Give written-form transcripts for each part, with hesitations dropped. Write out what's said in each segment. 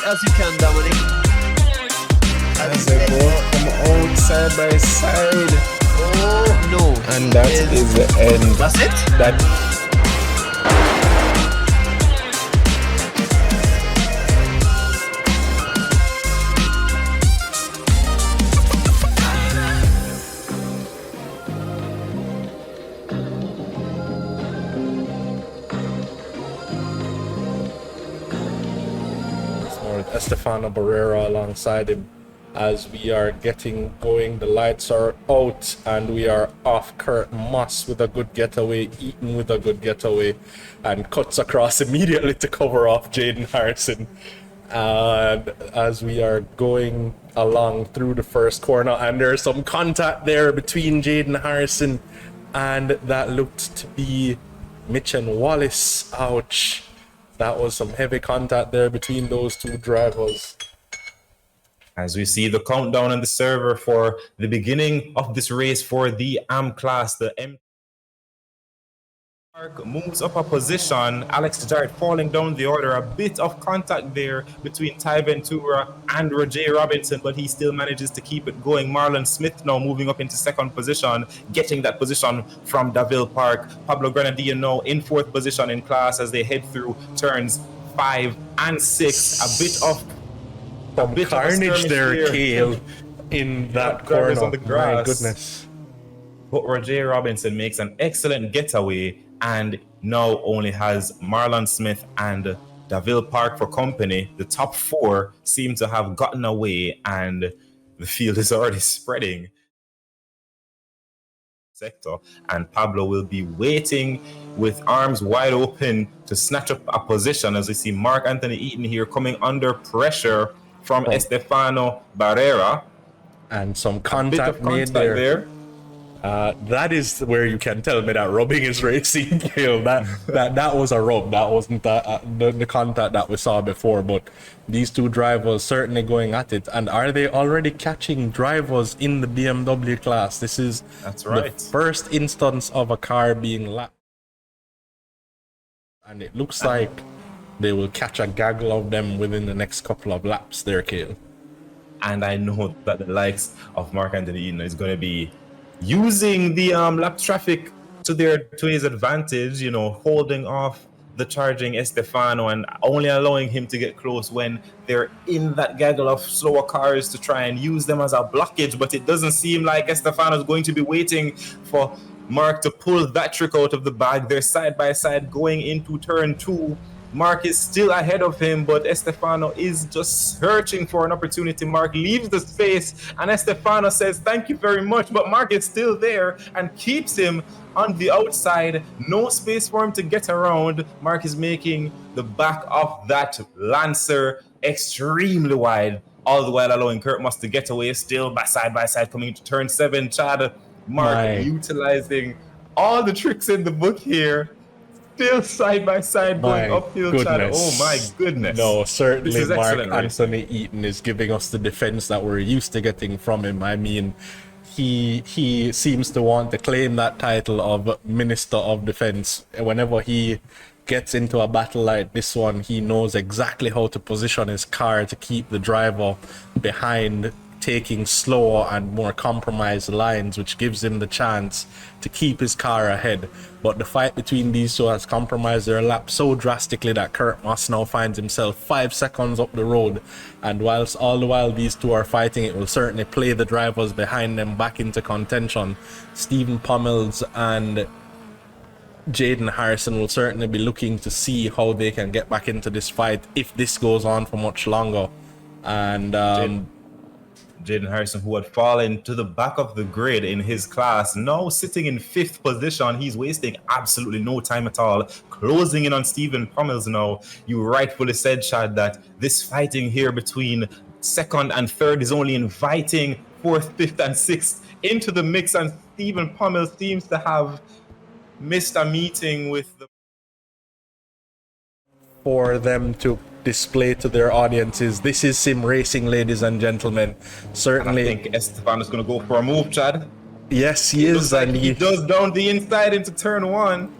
as you can, Dominic. As they both come out side by side. Oh no. And that is the end. That's it? That Estefano Barrera alongside him as we are getting going. The lights are out and we are off. Kurt Moss with a good getaway, Eaton with a good getaway, and cuts across immediately to cover off Jaden Harrison. And as we are going along through the first corner, and there's some contact there between Jaden Harrison and that looked to be Mitch and Wallace. Ouch. That was some heavy contact there between those two drivers. As we see the countdown on the server for the beginning of this race for the AM class, the M moves up a position. Alex Jarrett falling down the order. A bit of contact there between Ty Ventura and Roger Robinson, but he still manages to keep it going. Marlon Smith now moving up into second position, getting that position from Daville Park. Pablo Granadillo now in fourth position in class as they head through turns 5 and 6. A bit of carnage there, Kale, in that corner. On the grass. My goodness. But Roger Robinson makes an excellent getaway and now only has Marlon Smith and Daville Park for company. The top 4 seem to have gotten away and the field is already spreading. Sector, and Pablo will be waiting with arms wide open to snatch up a position as we see Mark Anthony Eaton here coming under pressure from Estefano Barrera. And some contact made there. That is where you can tell me that rubbing is racing. that was a rub. That wasn't the contact that we saw before. But these two drivers certainly going at it. And are they already catching drivers in the BMW class? This is the first instance of a car being lapped. And it looks like they will catch a gaggle of them within the next couple of laps there, Kale. And I know that the likes of Mark Anthony Eaton is going to be using the lap traffic to his advantage, holding off the charging Estefano and only allowing him to get close when they're in that gaggle of slower cars to try and use them as a blockage. But it doesn't seem like Estefano is going to be waiting for Mark to pull that trick out of the bag. They're side by side going into turn 2. Mark is still ahead of him, but Estefano is just searching for an opportunity. Mark leaves the space, and Estefano says, "Thank you very much," but Mark is still there and keeps him on the outside. No space for him to get around. Mark is making the back of that Lancer extremely wide, all the while allowing Kurt Moss to get away, still side by side coming into turn 7. Chad, Mark utilizing all the tricks in the book here. Still side by side going uphill. Chad. Oh my goodness. No, certainly Mark Anthony Eaton is giving us the defense that we're used to getting from him. I mean, he seems to want to claim that title of Minister of Defense. Whenever he gets into a battle like this one, he knows exactly how to position his car to keep the driver behind, taking slower and more compromised lines, which gives him the chance to keep his car ahead. But the fight between these two has compromised their lap so drastically that Kurt Moss now finds himself 5 seconds up the road. And whilst all the while these two are fighting, it will certainly play the drivers behind them back into contention. Stephen Pommels and Jaden Harrison will certainly be looking to see how they can get back into this fight if this goes on for much longer. And Jaden Harrison, who had fallen to the back of the grid in his class, now sitting in 5th position. He's wasting absolutely no time at all, closing in on Stephen Pommels now. You rightfully said, Chad, that this fighting here between 2nd and 3rd is only inviting 4th, 5th, and 6th into the mix, and Stephen Pommels seems to have missed a meeting with the... For them to display to their audiences. This is sim racing, ladies and gentlemen. Certainly. I think Estefano's going to go for a move, Chad. Yes, he is. And he does down the inside into turn 1.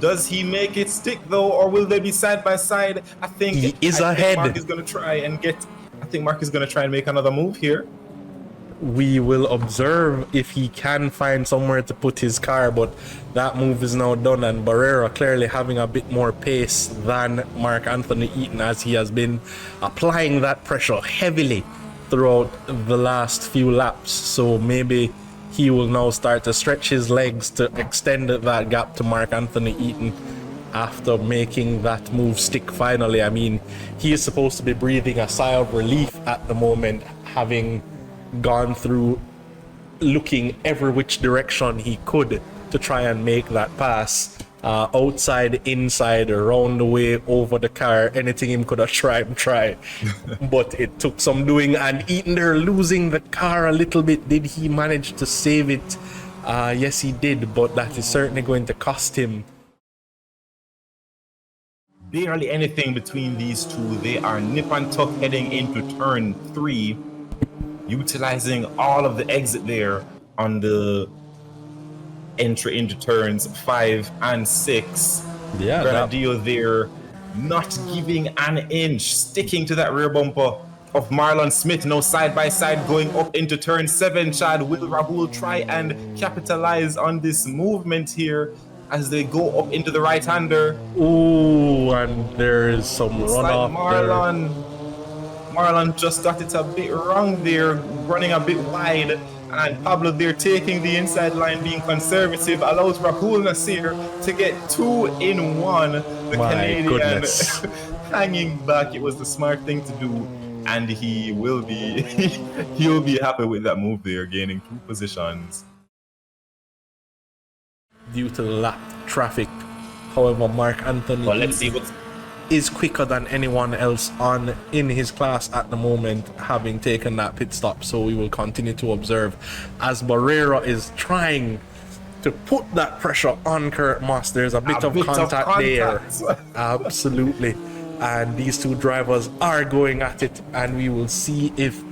Does he make it stick though, or will they be side by side? I think He is ahead. Mark is going to try and get. I think Mark is going to try and make another move here. We will observe if he can find somewhere to put his car, but that move is now done, and Barrera clearly having a bit more pace than Mark Anthony Eaton, as he has been applying that pressure heavily throughout the last few laps. So maybe he will now start to stretch his legs to extend that gap to Mark Anthony Eaton after making that move stick finally. I mean, he is supposed to be breathing a sigh of relief at the moment, having gone through looking every which direction he could to try and make that pass, outside, inside, around the way, over the car, anything him could have try. But it took some doing, and Eaton there losing the car a little bit. Did he manage to save it? Yes, he did, but that is certainly going to cost him. Barely anything between these two. They are nip and tuck heading into turn 3, utilizing all of the exit there on the entry into turns 5 and 6. Yeah, Granadillo there not giving an inch, sticking to that rear bumper of Marlon Smith. Now side by side going up into turn 7. Chad, will Rahul try and capitalize on this movement here as they go up into the right-hander? Ooh, and there is some runoff there. Marlon just got it a bit wrong there, running a bit wide, and Pablo there taking the inside line, being conservative, allows Rahul Nasir to get 2 in 1. The My Canadian goodness. hanging back. It was the smart thing to do, and he will be he'll be happy with that move there, gaining 2 positions. Due to the lap traffic, however, Mark Anthony Let's see what's is quicker than anyone else on in his class at the moment, having taken that pit stop. So we will continue to observe as Barrera is trying to put that pressure on Kurt Moss. There's a bit of contact there. Absolutely. And these two drivers are going at it, and we will see if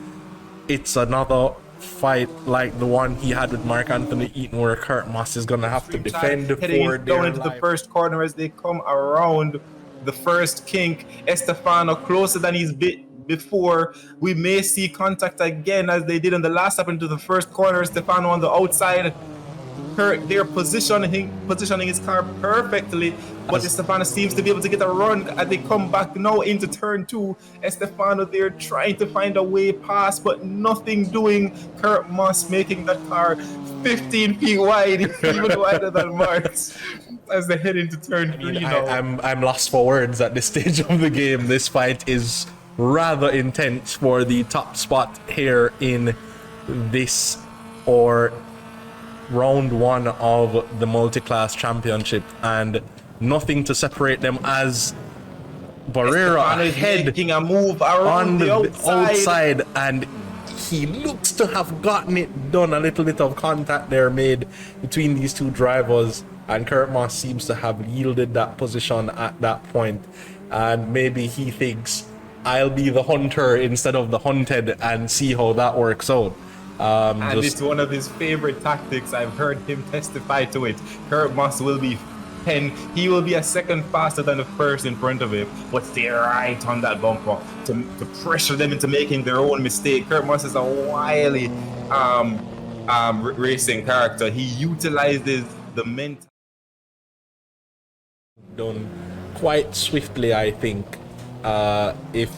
it's another fight like the one he had with Mark Anthony Eaton, where Kurt Moss is going to have to defend for down into the first corner as they come around the first kink. Estefano closer than he's been before. We may see contact again as they did in the last lap into the first corner. Estefano on the outside. They're positioning his car perfectly, but Estefano seems to be able to get a run as they come back now into turn 2. Estefano there trying to find a way past, but nothing doing. Kurt Moss making that car 15 feet wide, even wider than Mark's, as they head into turn 3 now. I'm lost for words at this stage of the game. This fight is rather intense for the top spot here in this, or round 1 of the Multiclass Championship, and nothing to separate them as Barrera ahead making a move around on the outside, and he looks to have gotten it done. A little bit of contact there made between these two drivers, and Kurt Moss seems to have yielded that position at that point, and maybe he thinks, I'll be the hunter instead of the hunted, and see how that works out. And it's one of his favorite tactics. I've heard him testify to it. Kurt Moss will be 10. He will be a second faster than the first in front of him, but stay right on that bumper to pressure them into making their own mistake. Kurt Moss is a wily racing character. He utilizes the mental done quite swiftly, I think, if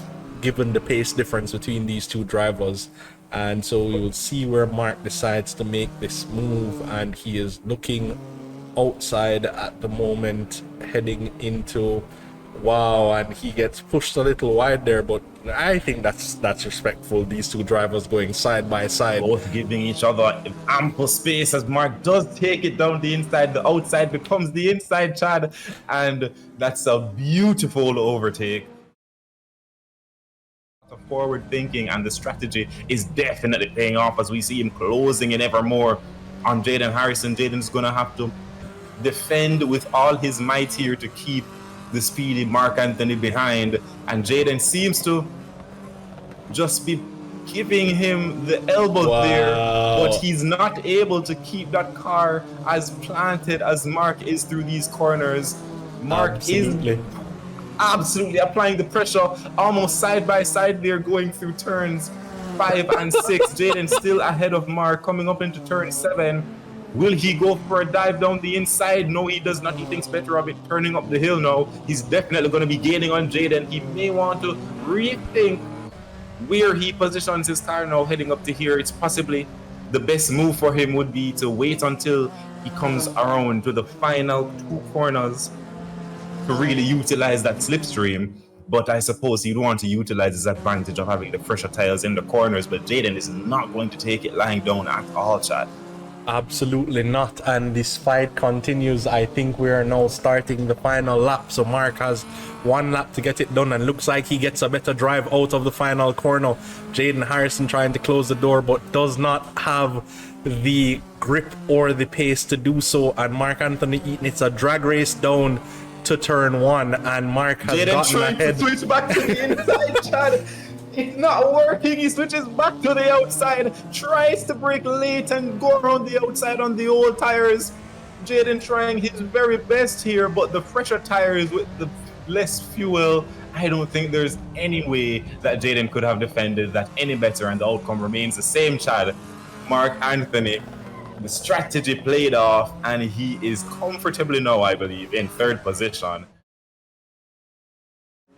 given the pace difference between these two drivers. And so we will see where Mark decides to make this move, and he is looking outside at the moment, heading into and he gets pushed a little wide there, but I think that's respectful. These two drivers going side by side, both giving each other ample space as Mark does take it down the inside. The outside becomes the inside, Chad, and that's a beautiful overtake. Forward thinking, and the strategy is definitely paying off as we see him closing in ever more on Jaden Harrison. Jaden's gonna have to defend with all his might here to keep the speedy Mark Anthony behind, and Jaden seems to just be giving him the elbow there, but he's not able to keep that car as planted as Mark is through these corners. Mark is absolutely applying the pressure, almost side by side there, going through turns 5 and 6. Jaden still ahead of Mark, coming up into turn 7. Will he go for a dive down the inside? No, he does not. He thinks better of it, turning up the hill now. He's definitely going to be gaining on Jaden. He may want to rethink where he positions his car now, heading up to here. It's possibly the best move for him would be to wait until he comes around to the final 2 corners to really utilize that slipstream. But I suppose he'd want to utilize his advantage of having the fresher tires in the corners, but Jaden is not going to take it lying down at all, Chad. Absolutely not, and this fight continues. I think we are now starting the final lap, so Mark has 1 lap to get it done, and looks like he gets a better drive out of the final corner. Jaden Harrison trying to close the door, but does not have the grip or the pace to do so, and Mark Anthony Eaton, it's a drag race down to turn 1, and Mark has gotten ahead. To switch back to the inside, Chad. It's not working. He switches back to the outside, tries to brake late and go around the outside on the old tires. Jaden trying his very best here, but the fresher tires with the less fuel, I don't think there's any way that Jaden could have defended that any better, and the outcome remains the same, Chad. Mark Anthony, the strategy played off, and he is comfortably now, I believe, in 3rd position.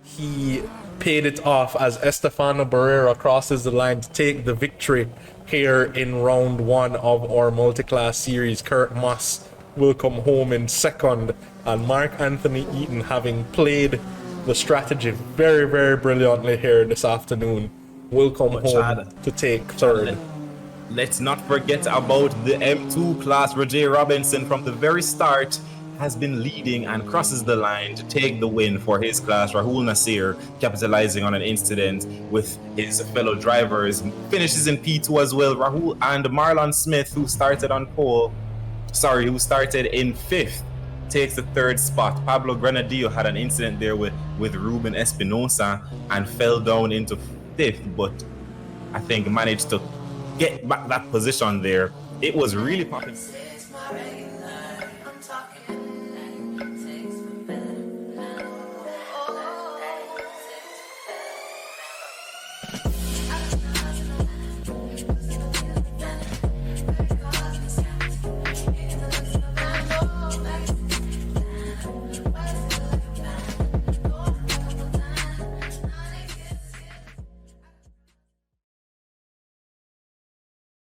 He paid it off as Estefano Barrera crosses the line to take the victory here in round 1 of our Multiclass series. Kurt Moss will come home in 2nd, and Mark Anthony Eaton, having played the strategy very, very brilliantly here this afternoon, will come home to take 3rd. Let's not forget about the M2 class. Roger Robinson from the very start has been leading and crosses the line to take the win for his class. Rahul Nasir capitalizing on an incident with his fellow drivers, finishes in P2 as well. Rahul and Marlon Smith, who started in 5th, takes the 3rd spot. Pablo Granadillo had an incident there with Ruben Espinosa and fell down into 5th, but I think managed to get back that position there. It was really popping.